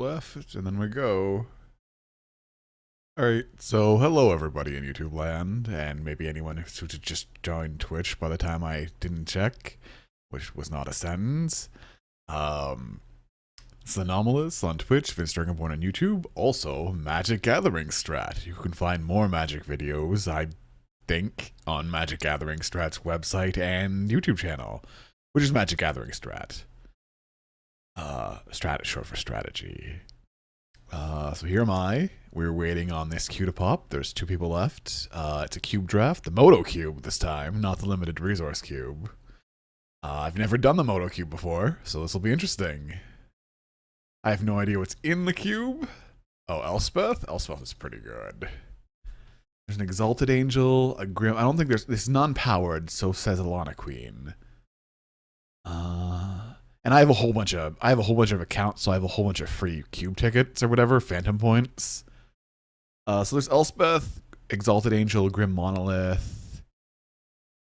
left, and then we go. Alright, so hello everybody in YouTube land, and maybe anyone who just joined Twitch by the time I didn't check, which was not a sentence. It's Anomalous on Twitch, Vince Dragonborn on YouTube, also Magic Gathering Strat. You can find more Magic videos, I think, on Magic Gathering Strat's website and YouTube channel, which is Magic Gathering Strat. Strat is short for strategy. So here am I. We're waiting on this queue to pop. There's 2 people left. It's a cube draft. The Moto Cube this time, not the limited resource cube. I've never done the Moto Cube before, so this will be interesting. I have no idea what's in the cube. Oh, Elspeth? Elspeth is pretty good. There's an Exalted Angel, a Grim... I don't think there's... This is non-powered, so says Alana Queen. And I have a whole bunch of accounts, so I have a whole bunch of free cube tickets or whatever, phantom points. So there's Elspeth, Exalted Angel, Grim Monolith,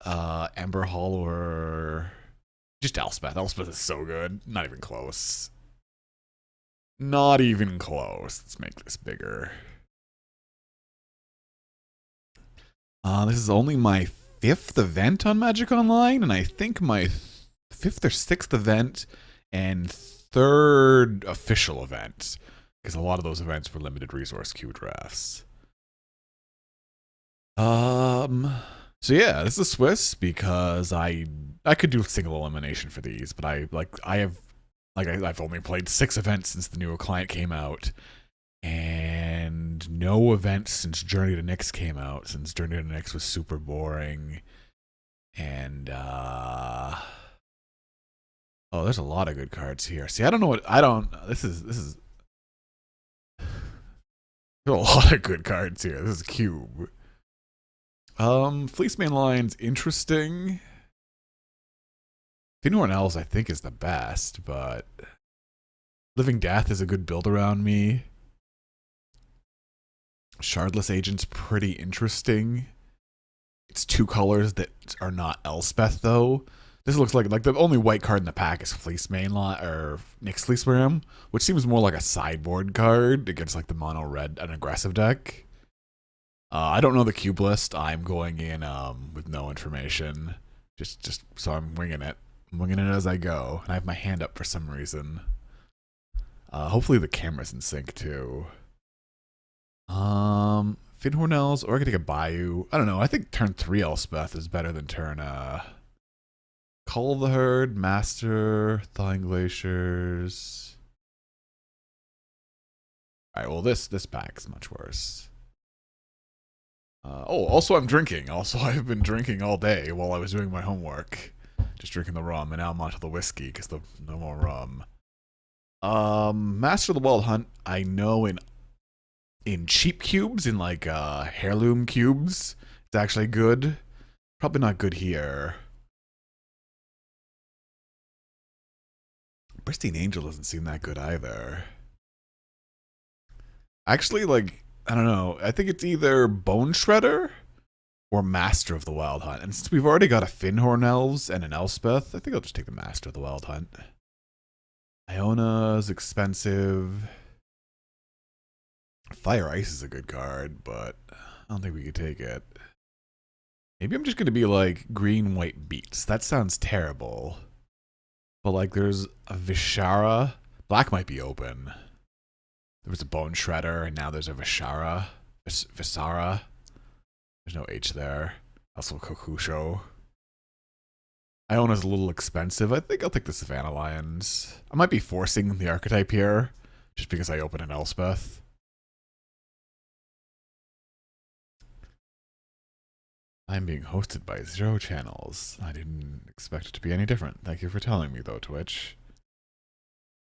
Ember Hollower, just Elspeth. Elspeth is so good. Not even close. Not even close. Let's make this bigger. This is only my 5th event on Magic Online, and I think my 5th or 6th event and 3rd official event, because a lot of those events were limited resource queue drafts. So yeah, this is Swiss because I could do single elimination for these, but I've only played 6 events since the new client came out, and no events since Journey to Nyx came out, since Journey to Nyx was super boring, and oh, there's a lot of good cards here. See, I don't know what... This is... There's a lot of good cards here. This is cube. Fleece Main Line's interesting. Finhorn Elves, I think, is the best, but... Living Death is a good build around me. Shardless Agent's pretty interesting. It's 2 colors that are not Elspeth, though. This looks like the only white card in the pack is Fleece Mainline, or Nyx Fleece Ram, which seems more like a sideboard card against like the mono red, an aggressive deck. I don't know the cube list. I'm going in with no information, just so I'm winging it. I'm winging it as I go, and I have my hand up for some reason. Hopefully the camera's in sync too. Finhorn Elves, or I could take a Bayou. I don't know. I think turn 3 Elspeth is better than turn Call of the Herd, Master, Thawing Glaciers. Alright, well this pack's much worse. Oh, also I'm drinking. Also I've been drinking all day while I was doing my homework. Just drinking the rum, and now I'm onto the whiskey because no more rum. Master of the Wild Hunt, I know in cheap cubes, in like heirloom cubes, it's actually good. Probably not good here. Pristine Angel doesn't seem that good either. Actually, like, I don't know. I think it's either Bone Shredder or Master of the Wild Hunt. And since we've already got a Finhorn Elves and an Elspeth, I think I'll just take the Master of the Wild Hunt. Iona's expensive. Fire Ice is a good card, but I don't think we could take it. Maybe I'm just going to be like green, white beats. That sounds terrible. But like there's a Vishara. Black might be open. There was a Bone Shredder, and now there's a Vishara. Visara. There's no H there. Also Kokusho. Iona's a little expensive. I think I'll take the Savannah Lions. I might be forcing the archetype here, just because I open an Elspeth. I'm being hosted by 0 channels. I didn't expect it to be any different. Thank you for telling me, though, Twitch.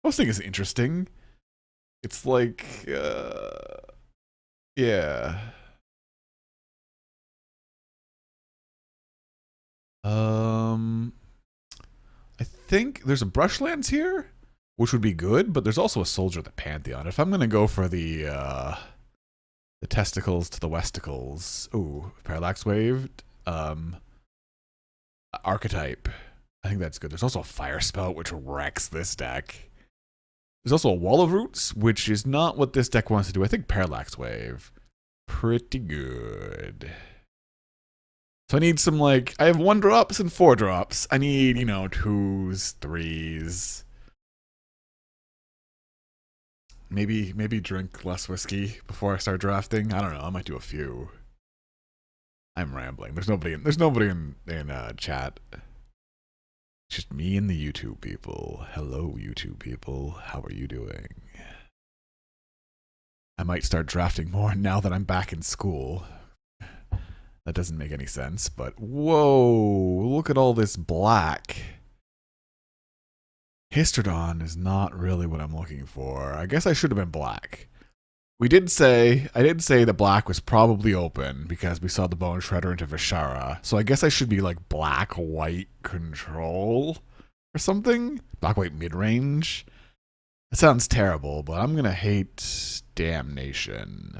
Hosting is interesting. It's like, yeah. I think there's a Brushlands here, which would be good, but there's also a Soldier of the Pantheon. If I'm going to go for the testicles to the westicles. Ooh, Parallax Wave. Archetype. I think that's good. There's also a Fire Spout, which wrecks this deck. There's also a Wall of Roots, which is not what this deck wants to do. I think Parallax Wave. Pretty good. So I need some, like, I have 1-drops and 4-drops. I need, 2s, 3s. Maybe drink less whiskey before I start drafting. I don't know. I might do a few. I'm rambling. There's nobody in chat. It's just me and the YouTube people. Hello, YouTube people. How are you doing? I might start drafting more now that I'm back in school. That doesn't make any sense, but whoa, look at all this black. Histrodon is not really what I'm looking for. I guess I should have been black. I did say that black was probably open because we saw the Bone Shredder into Vishara. So I guess I should be like black-white control or something? Black-white mid-range? That sounds terrible, but I'm gonna hate Damnation.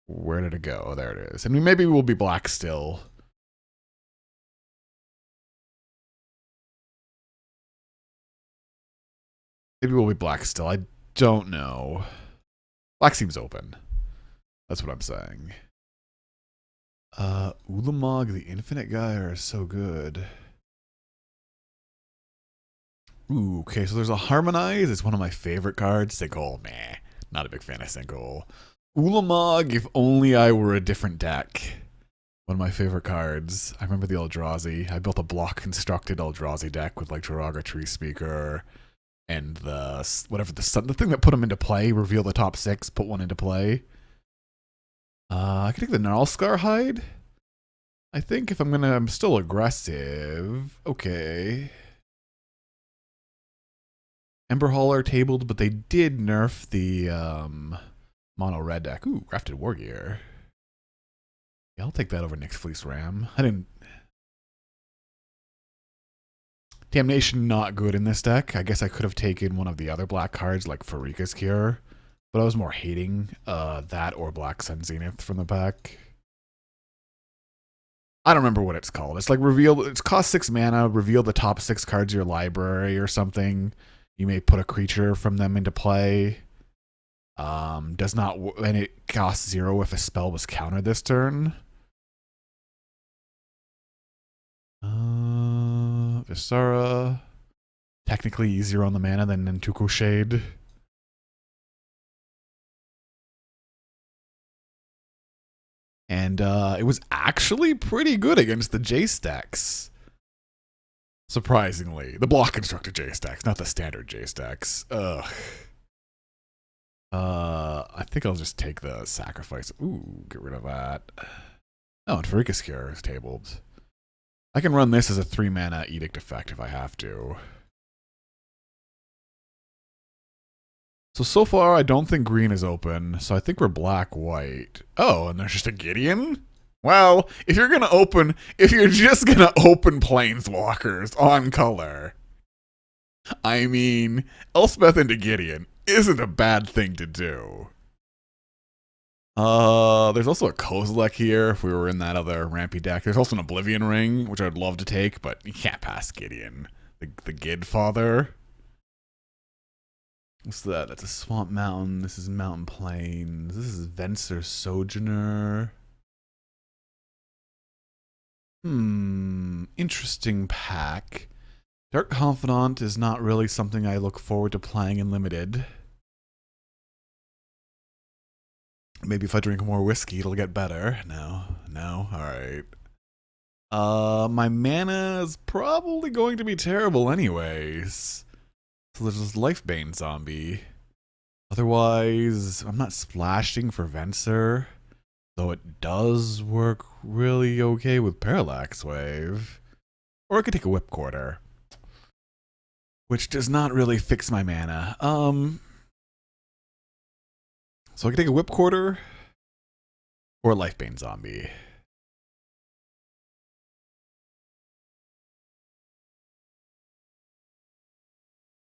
Where did it go? Oh, there it is. I mean, maybe we'll be black still. Maybe we'll be black still. I don't know. Black seems open. That's what I'm saying. Ulamog, the Infinite guy, are so good. Ooh, okay, so there's a Harmonize. It's one of my favorite cards. Sinkhole, meh. Not a big fan of Sinkhole. Ulamog, if only I were a different deck. One of my favorite cards. I remember the Eldrazi. I built a block constructed Eldrazi deck with like Derogatory Speaker and the thing that put them into play. Reveal the top 6, put one into play. I could take the Gnarlscar Hide. I think if I'm still aggressive. Okay. Ember Hauler tabled, but they did nerf the mono red deck. Ooh, Grafted Wargear. Yeah, I'll take that over Nyx Fleece Ram. Damnation not good in this deck. I guess I could have taken one of the other black cards like Farika's Cure, but I was more hating that or Black Sun Zenith from the pack. I don't remember what it's called. It's like it's cost 6 mana, reveal the top 6 cards of your library or something. You may put a creature from them into play. And it costs 0 if a spell was countered this turn. Visara. Technically easier on the mana than Nantuko Shade. And it was actually pretty good against the Jace decks. Surprisingly. The block constructed Jace decks, not the standard Jace decks. Ugh. I think I'll just take the sacrifice. Ooh, get rid of that. Oh, and Farika's Cure is tabled. I can run this as a 3-mana Edict effect if I have to. So far, I don't think green is open, so I think we're black-white. Oh, and there's just a Gideon? Well, if you're just gonna open Planeswalkers on color, I mean, Elspeth into Gideon isn't a bad thing to do. There's also a Kozilek here if we were in that other rampy deck. There's also an Oblivion Ring, which I'd love to take, but you can't pass Gideon. The Gid Father. What's that? That's a Swamp Mountain. This is Mountain Plains. This is Venser Sojourner. Interesting pack. Dark Confidant is not really something I look forward to playing in Limited. Maybe if I drink more whiskey, it'll get better. No, alright. My mana is probably going to be terrible anyways. So there's this Lifebane zombie. Otherwise, I'm not splashing for Venser. Though it does work really okay with Parallax Wave. Or I could take a Whip Quarter. Which does not really fix my mana. So I could take a Whip Quarter. Or a Lifebane Zombie.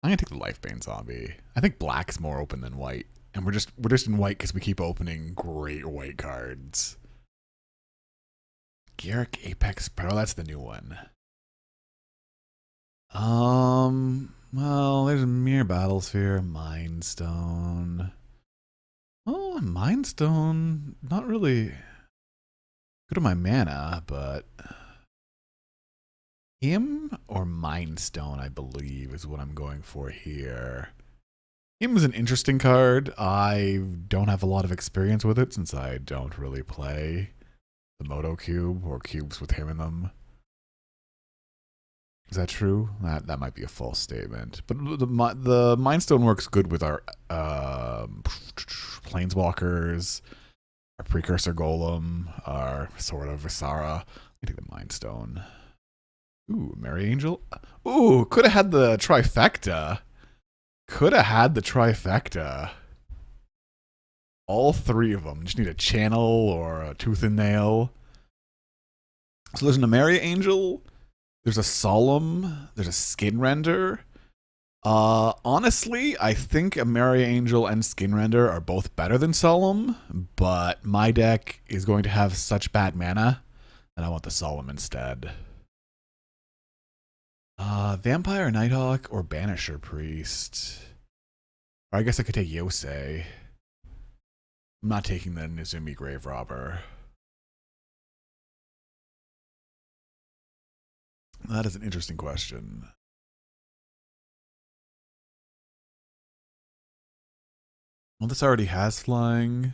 I'm gonna take the Lifebane Zombie. I think black's more open than white. And we're just in white because we keep opening great white cards. Garrick Apex Pro, that's the new one. Well, there's a Mere Battlesphere, Mind Stone. Oh, Mind Stone, not really good on my mana, but him or Mind Stone, I believe, is what I'm going for here. Him is an interesting card. I don't have a lot of experience with it since I don't really play the Moto Cube or cubes with him in them. Is that true? That might be a false statement. But the Mind Stone works good with our Planeswalkers, our Precursor Golem, our Sword of Visara. I take the Mind Stone. Ooh, Merry Angel. Ooh, could have had the trifecta. Could have had the trifecta. All three of them. Just need a channel or a tooth and nail. So there's a Merry Angel. There's a Solemn. There's a Skin Render. Honestly, I think a Merry Angel and Skin Render are both better than Solemn, but my deck is going to have such bad mana that I want the Solemn instead. Vampire Nighthawk or Banisher Priest. Or I guess I could take Yosei. I'm not taking the Nizumi Grave Robber. That is an interesting question. Well, this already has flying.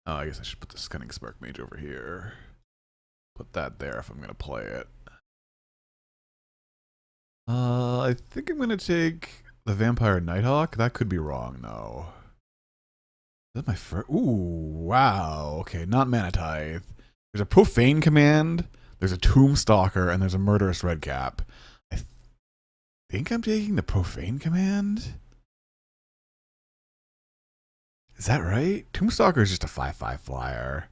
Oh, I guess I should put the Cunning Spark Mage over here. Put that there if I'm going to play it. I think I'm going to take the Vampire Nighthawk. That could be wrong, though. Is that my first? Ooh, wow. Okay, not Mana Tithe. There's a Profane Command, there's a Tombstalker, and there's a Murderous Redcap. I think I'm taking the Profane Command? Is that right? Tombstalker is just a 5/5 flyer.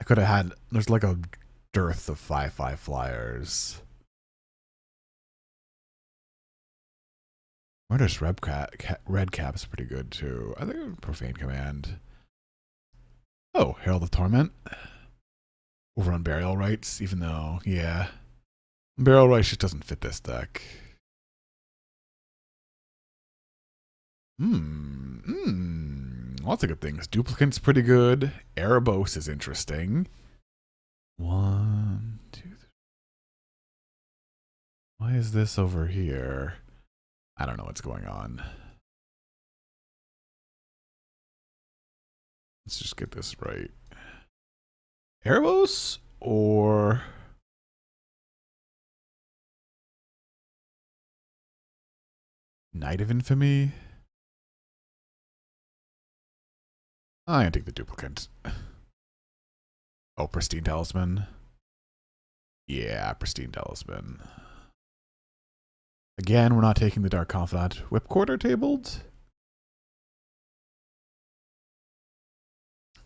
I could have had... There's like a dearth of 5/5 flyers. Murderous Redcap is pretty good, too. I think Profane Command. Oh, Herald of Torment. Over on Burial Rites, even though, yeah. Burial Rites just doesn't fit this deck. Lots of good things. Duplicant's pretty good. Erebos is interesting. 1, 2, 3. Why is this over here? I don't know what's going on. Let's just get this right. Erebos or Knight of Infamy? I'm gonna take the Duplicant. Oh, Pristine Talisman. Yeah, Pristine Talisman. Again, we're not taking the Dark Confidant. Whipcord tabled.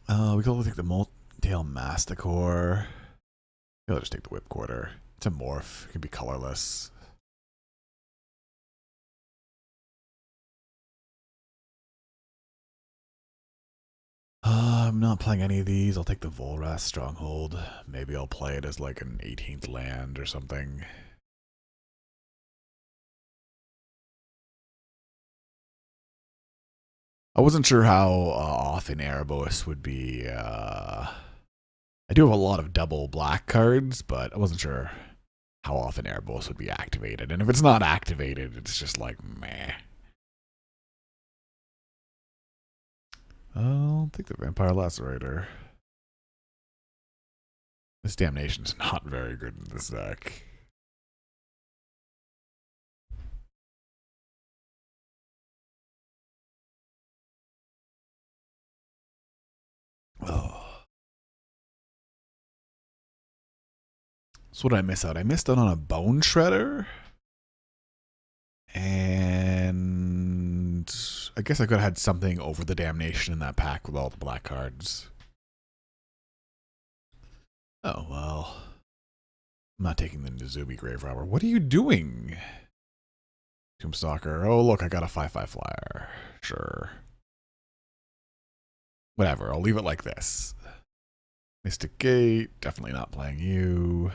We can also take the Tail Masticore. I'll just take the Whipcord. It's a morph. It can be colorless. I'm not playing any of these. I'll take the Volrath Stronghold. Maybe I'll play it as like an 18th land or something. I wasn't sure how often Erebos would be. I do have a lot of double black cards, but I wasn't sure how often Erebos would be activated. And if it's not activated, it's just like, meh. I'll take the Vampire Lacerator. This Damnation's not very good in this deck. Oh. So what did I miss out? I missed out on a Bone Shredder. And I guess I could have had something over the Damnation in that pack with all the black cards. Oh, well. I'm not taking the Nizumi Grave Robber. What are you doing? Tombstalker. Oh, look, I got a 5/5 flyer. Sure. Whatever, I'll leave it like this. Mystic Gate. Definitely not playing you.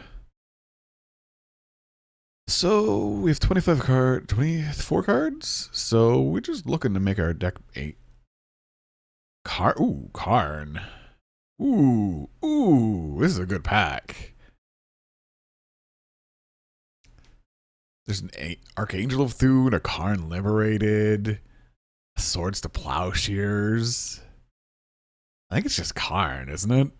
So we have 24 cards. So we're just looking to make our deck 8. Ooh, Karn. Ooh, this is a good pack. There's an Archangel of Thune, a Karn Liberated, Swords to Plowshares. I think it's just Karn, isn't it?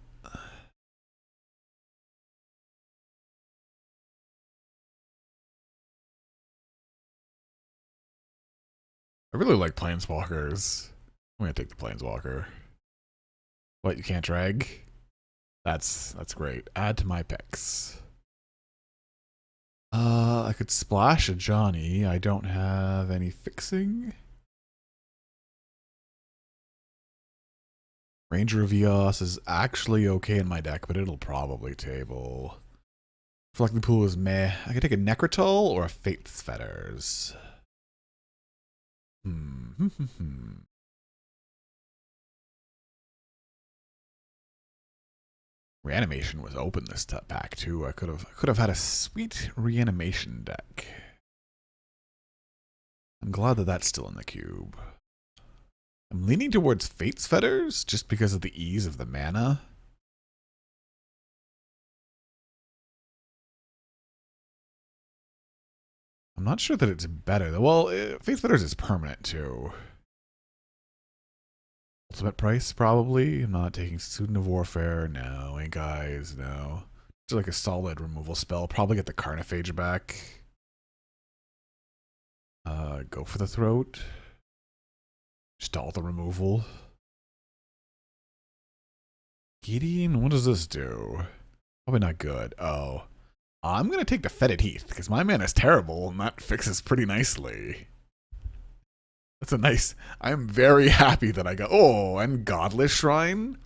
I really like Planeswalkers. I'm gonna take the Planeswalker. What, you can't drag? That's great. Add to my picks. I could splash a Johnny. I don't have any fixing. Ranger of Eos is actually okay in my deck, but it'll probably table. Reflecting Pool is meh. I could take a Necrotal or a Fate's Fetters. Reanimation was open this pack too. I could have had a sweet reanimation deck. I'm glad that that's still in the cube. I'm leaning towards Fate's Fetters just because of the ease of the mana. I'm not sure that it's better. Well, Fate's Fetters is permanent too. Ultimate price, probably. I'm not taking Student of Warfare. No. Ink Eyes, no. Just like a solid removal spell. Probably get the Carnophage back. Go for the Throat. Just all the removal. Gideon, what does this do? Probably not good. Oh. I'm going to take the Fetid Heath, because my mana is terrible, and that fixes pretty nicely. That's a nice... I'm very happy that I got... Oh, and Godless Shrine?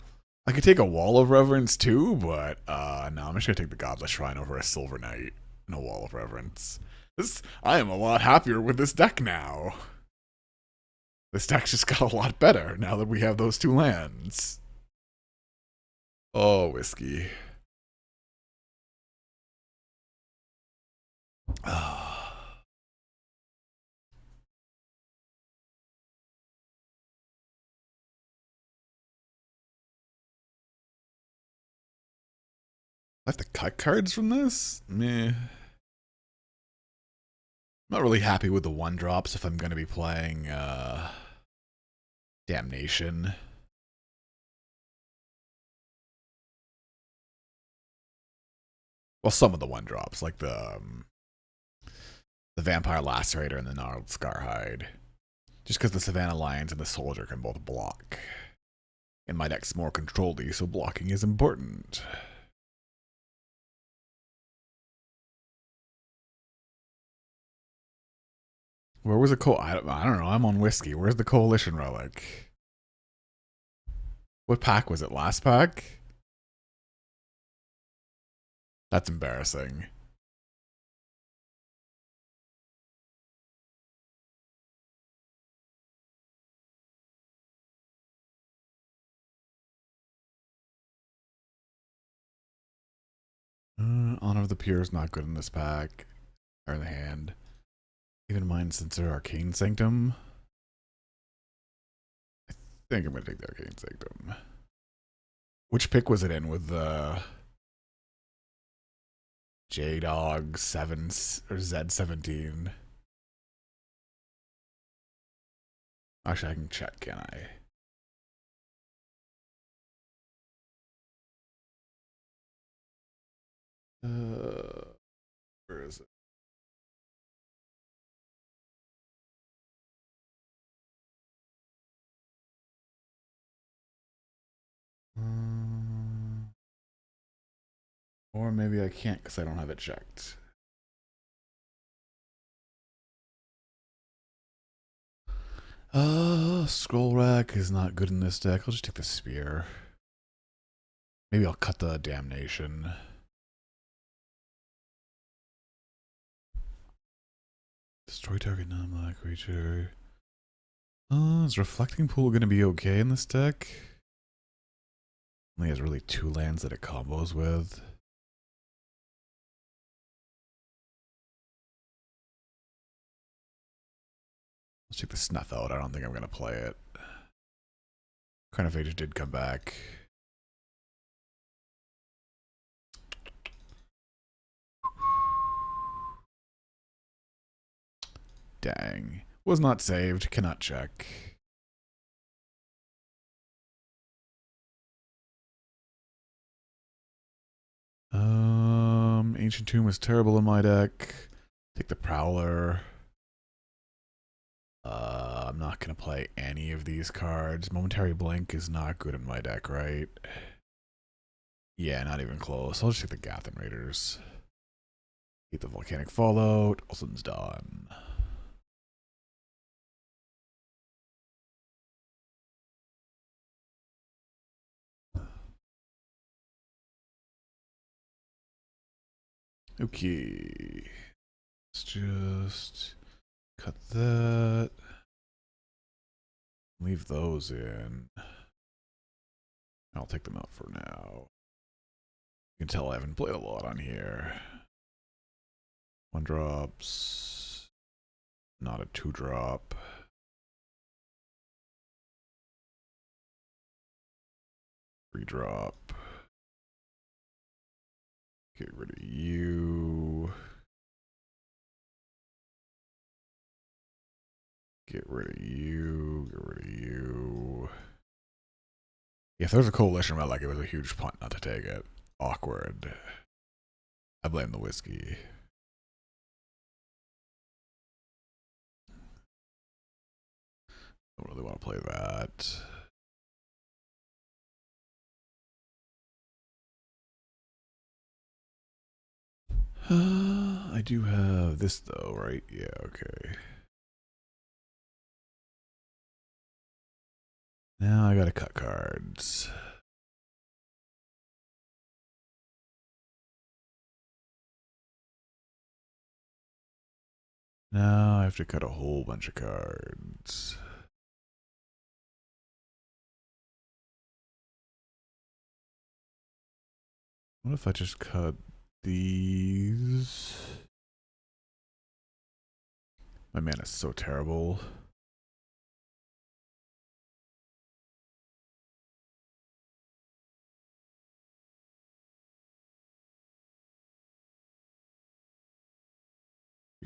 I could take a Wall of Reverence too, but no, I'm just going to take the Godless Shrine over a Silver Knight and a Wall of Reverence. I am a lot happier with this deck now. This deck's just got a lot better now that we have those two lands. Oh, whiskey. I have to cut cards from this? Meh. I'm not really happy with the 1-drops if I'm going to be playing Damnation. Well, some of the 1-drops, like the Vampire Lacerator and the Gnarled Scarhide. Just because the Savannah Lions and the Soldier can both block. And my deck's more control-y, so blocking is important. Where was the I don't know, I'm on whiskey. Where's the Coalition Relic? What pack was it? Last pack? That's embarrassing. Honor of the Pure is not good in this pack. Or in the hand. Even Mind Sensor Arcane Sanctum. I think I'm going to take the Arcane Sanctum. Which pick was it in with the J-Dog 7 or Z17? Actually, I can check, can I? Where is it? Or maybe I can't because I don't have it checked. Scroll Rack is not good in this deck. I'll just take the Spear. Maybe I'll cut the Damnation. Destroy target non-black creature. Is Reflecting Pool going to be okay in this deck? Only has really 2 lands that it combos with. Let's take the snuff out. I don't think I'm going to play it. Crown of Ages did come back. Dang. Was not saved. Cannot check. Ancient Tomb is terrible in my deck. Take the Prowler. I'm not going to play any of these cards. Momentary Blink is not good in my deck, right? Yeah, not even close. I'll just take the Gotham Raiders. Keep the Volcanic Fallout. Olsen's done. Okay. Let's just cut that. Leave those in. I'll take them out for now. You can tell I haven't played a lot on here. 1-drops. Not a 2-drop. Drop. Get rid of you. Get rid of you. Get rid of you. Yeah, if there was a coalition about, like, it was a huge punt not to take it. Awkward. I blame the whiskey. Don't really want to play that. I do have this though, right? Yeah, okay. Now I gotta cut cards. Now I have to cut a whole bunch of cards. What if I just cut these? My mana is so terrible.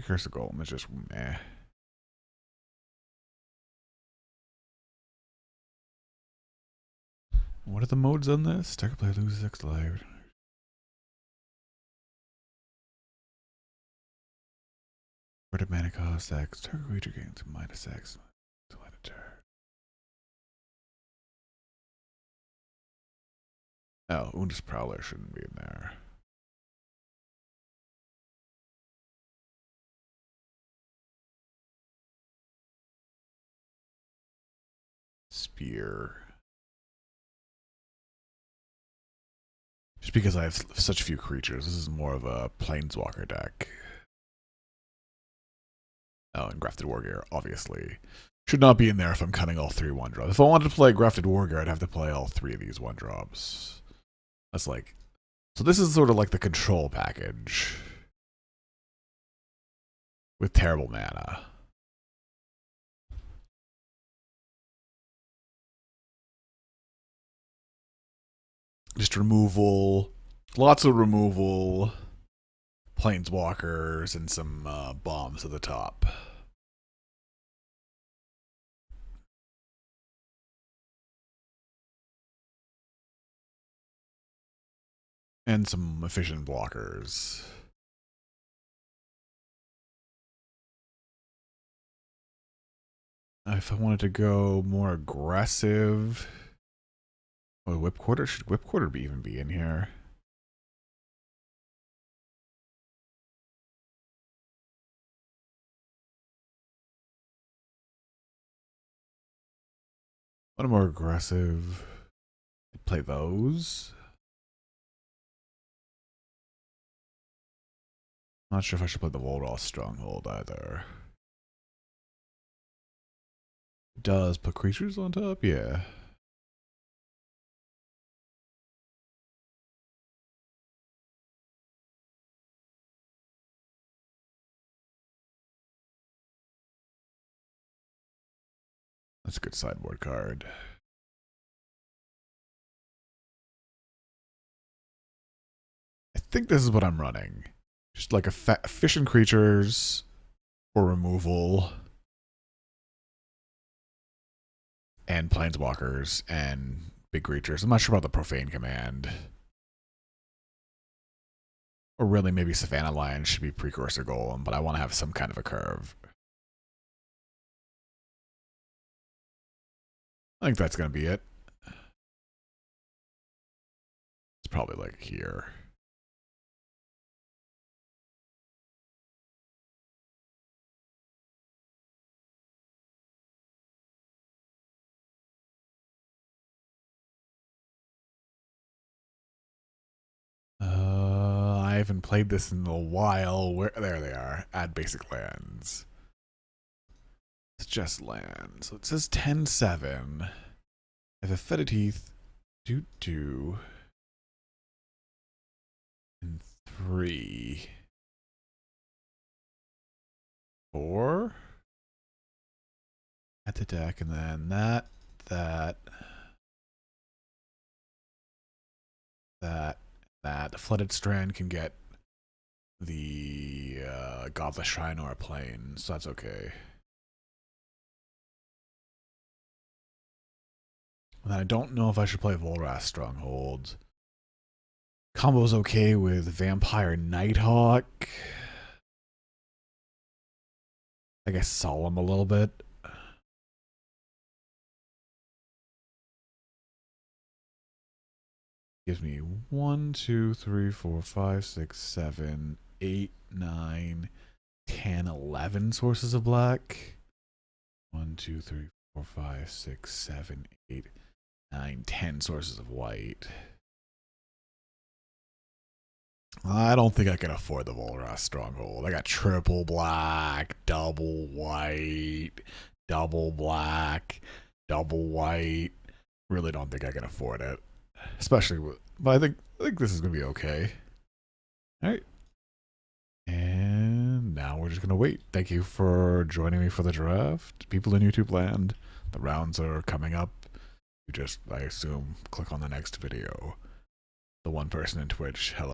Curse the Golem is just meh. What are the modes on this? Target player loses X life. What mana cost X? Target creature gains -X. Delete a turn. Oh, Undis Prowler shouldn't be in there. Spear. Just because I have such few creatures, this is more of a Planeswalker deck. Oh, and Grafted Wargear, obviously. Should not be in there if I'm cutting all 3 1-drops. If I wanted to play Grafted Wargear, I'd have to play all 3 of these 1-drops. That's like... So this is sort of like the control package. With terrible mana. Just removal. Lots of removal. Planeswalkers and some bombs at the top. And some efficient blockers. If I wanted to go more aggressive... Oh, Whip Quarter? Should Whip Quarter even be in here? What more aggressive? I'd play those. Not sure if I should play the Volroth Stronghold either. Does put creatures on top? Yeah. That's a good sideboard card. I think this is what I'm running. Just like efficient creatures for removal. And planeswalkers and big creatures. I'm not sure about the profane command. Or really, maybe Savannah Lion should be precursor golem, but I want to have some kind of a curve. I think that's going to be it. It's probably like here. I haven't played this in a while. There they are. Add basic lands. It's just land. So it says 10-7. I have a Fetid Heath. 2-2. And 3. 4. At the deck, and then that. The Flooded Strand can get the Godless Shrine or a Plane, so that's okay. And then I don't know if I should play Volrath Stronghold. Combo's okay with Vampire Nighthawk. I guess Solemn a little bit. Gives me 1, 2, 3, 4, 5, 6, 7, 8, 9, 10, 11 sources of black. 1, 2, 3, 4, 5, 6, 7, 8, 9, 10 sources of white. I don't think I can afford the Volrath Stronghold. I got triple black, double white, double black, double white. Really don't think I can afford it. Especially with, but I think this is gonna be okay. Alright. And now we're just gonna wait. Thank you for joining me for the draft. People in YouTube land. The rounds are coming up. You just, I assume, click on the next video. The one person in Twitch, hello.